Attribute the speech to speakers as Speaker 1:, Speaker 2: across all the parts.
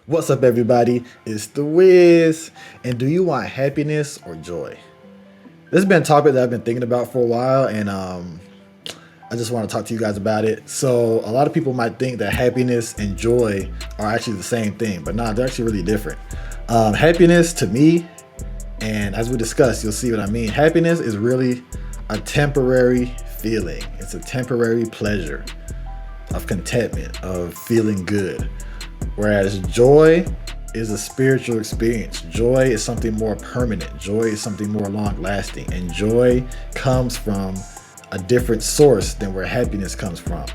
Speaker 1: What's up, everybody? It's the Wiz. And do you want happiness or joy? This has been a topic that I've been thinking about for a while, and I just want to talk to you guys about it. So, a lot of people might think that happiness and joy are actually the same thing, but nah, they're actually really different. Happiness to me, and as we discussed, you'll see what I mean. Happiness is really a temporary feeling, it's a temporary pleasure of contentment, of feeling good. Whereas joy is a spiritual experience. Joy is something more permanent. Joy is something more long lasting. And joy comes from a different source than where happiness comes from.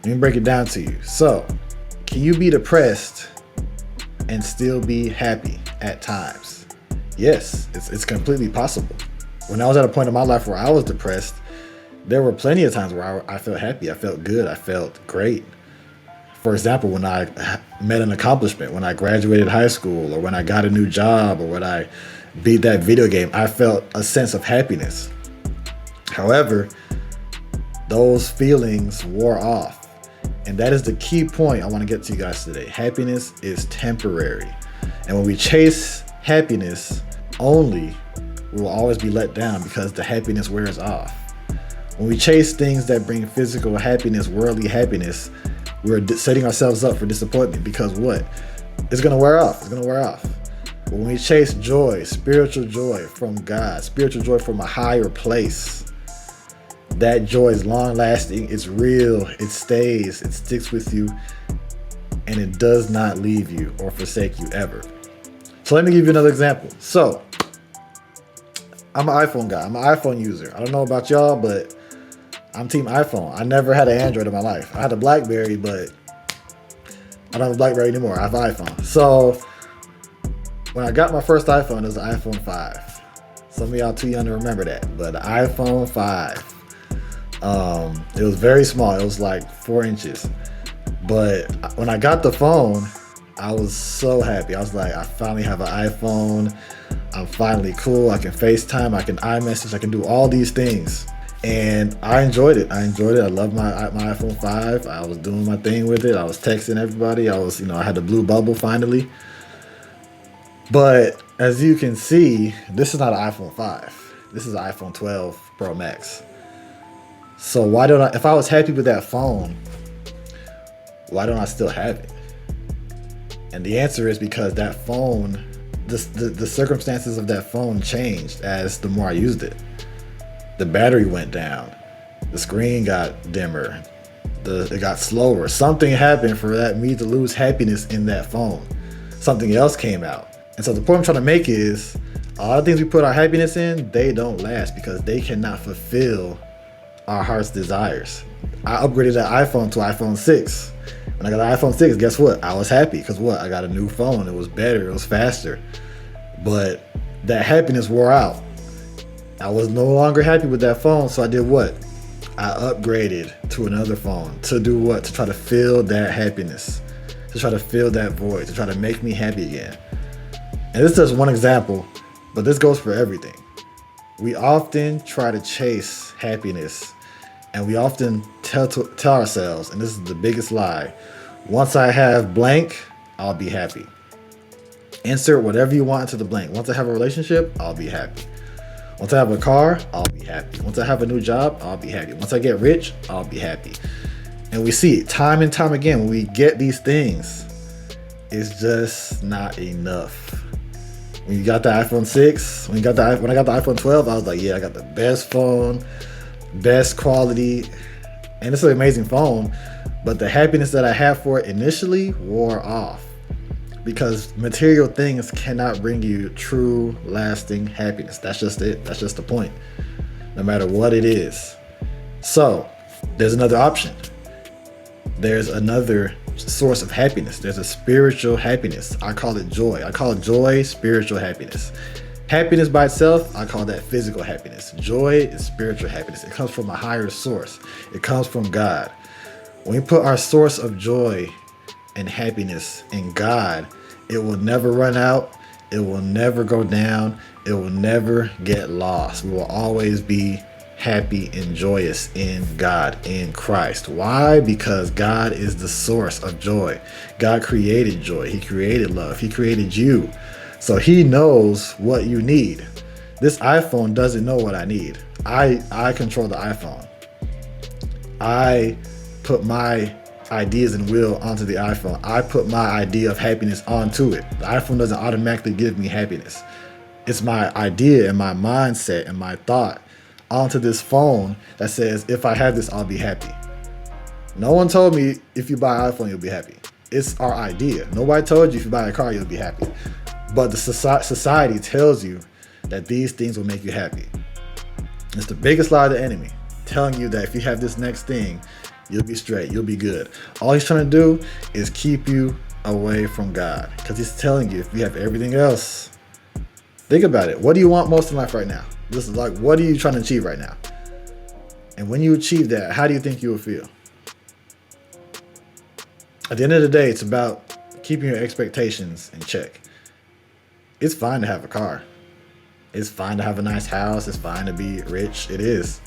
Speaker 1: Let me break it down to you. So, can you be depressed and still be happy at times? Yes, it's completely possible. When I was at a point in my life where I was depressed, there were plenty of times where I felt happy. I felt good. I felt great. For example, when I met an accomplishment, when I graduated high school, or when I got a new job, or when I beat that video game, I felt a sense of happiness. However, those feelings wore off. And that is the key point I want to get to you guys today. Happiness is temporary. And when we chase happiness only, we will always be let down because the happiness wears off. When we chase things that bring physical happiness, worldly happiness, we're setting ourselves up for disappointment because what? It's going to wear off. It's going to wear off. But when we chase joy, spiritual joy from God, spiritual joy from a higher place, that joy is long lasting. It's real. It stays. It sticks with you. And it does not leave you or forsake you ever. So let me give you another example. So I'm an iPhone guy. I'm an iPhone user. I don't know about y'all, but I'm team iPhone. I never had an Android in my life. I had a BlackBerry, but I don't have a BlackBerry anymore. I have an iPhone. So when I got my first iPhone, it was an iPhone 5. Some of y'all too young to remember that, but the iPhone 5. It was very small. It was like 4 inches. But when I got the phone, I was so happy. I was like, I finally have an iPhone. I'm finally cool. I can FaceTime. I can iMessage. I can do all these things. And I enjoyed it. I love my iPhone 5. I was doing my thing with it. I was texting everybody. I had the blue bubble finally. But as you can see, this is not an iPhone 5. This is an iPhone 12 Pro Max. So if I was happy with that phone, why don't I still have it? And the answer is because that phone, the circumstances of that phone changed as the more I used it. The battery went down. The screen got dimmer. It got slower. Something happened for me to lose happiness in that phone. Something else came out. And so the point I'm trying to make is a lot of things we put our happiness in, they don't last because they cannot fulfill our heart's desires. I upgraded that iPhone to iPhone 6. When I got the iPhone 6, guess what? I was happy because what? I got a new phone. It was better. It was faster. But that happiness wore out. I was no longer happy with that phone, so I did what? I upgraded to another phone to do what? To try to fill that happiness, to try to fill that void, to try to make me happy again. And this is just one example, but this goes for everything. We often try to chase happiness, and we often tell ourselves, and this is the biggest lie, once I have blank, I'll be happy. Insert whatever you want into the blank. Once I have a relationship, I'll be happy. Once I have a car, I'll be happy. Once I have a new job, I'll be happy. Once I get rich, I'll be happy. And we see it time and time again. When we get these things, it's just not enough. When you got the iPhone 6, when I got the iPhone 12, I was like, yeah, I got the best phone, best quality, and it's an amazing phone. But the happiness that I had for it initially wore off. Because material things cannot bring you true, lasting happiness. That's just it. That's just the point. No matter what it is. So, there's another option. There's another source of happiness. There's a spiritual happiness. I call it joy. I call joy spiritual happiness. Happiness by itself, I call that physical happiness. Joy is spiritual happiness. It comes from a higher source. It comes from God. When we put our source of joy and happiness in God, it will never run out. It will never go down. It will never get lost. We will always be happy and joyous in God, in Christ. Why? Because God is the source of joy. God created joy. He created love. He created you. So he knows what you need. This iPhone doesn't know what I need. I control the iPhone. I put my ideas and will onto the iPhone. I put my idea of happiness onto it. The iPhone doesn't automatically give me happiness. It's my idea and my mindset and my thought onto this phone that says, if I have this, I'll be happy. No one told me if you buy an iPhone, you'll be happy. It's our idea. Nobody told you if you buy a car, you'll be happy. But the society tells you that these things will make you happy. It's the biggest lie of the enemy, telling you that if you have this next thing, you'll be straight, you'll be good. All he's trying to do is keep you away from God, because he's telling you if you have everything else. Think about it. What do you want most in life right now? This is like, what are you trying to achieve right now? And when you achieve that, how do you think you will feel? At the end of the day, it's about keeping your expectations in check. It's fine to have a car. It's fine to have a nice house. It's fine to be rich. It is.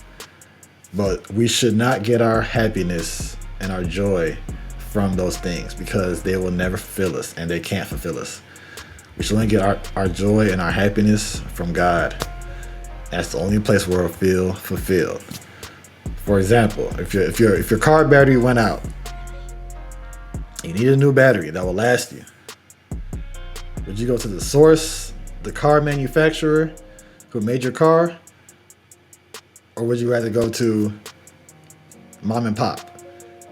Speaker 1: But we should not get our happiness and our joy from those things, because they will never fulfill us, and they can't fulfill us. We should only get our joy and our happiness from God. That's the only place where we'll feel fulfilled. For example, if your car battery went out, you need a new battery that will last you. Would you go to the source, the car manufacturer who made your car? Or would you rather go to mom and pop,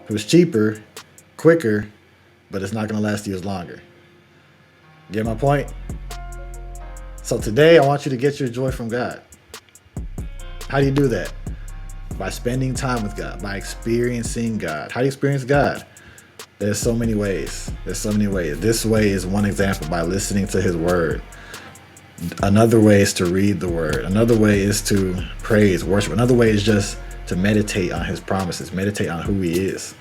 Speaker 1: who's cheaper, quicker, but it's not going to last you as longer? Get my point? So today I want you to get your joy from God. How do you do that? By spending time with God, by experiencing God. How do you experience God? There's so many ways. This way is one example, by listening to his word. Another way is to read the word. Another way is to praise, worship. Another way is just to meditate on his promises, meditate on who he is.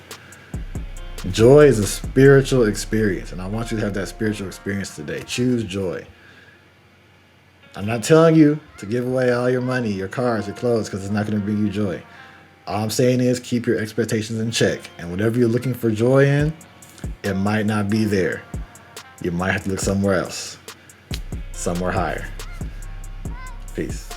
Speaker 1: Joy is a spiritual experience, and I want you to have that spiritual experience today. Choose joy. I'm not telling you to give away all your money, your cars, your clothes, because it's not going to bring you joy. All I'm saying is keep your expectations in check, and whatever you're looking for joy in, it might not be there. You might have to look somewhere else, somewhere higher. Peace.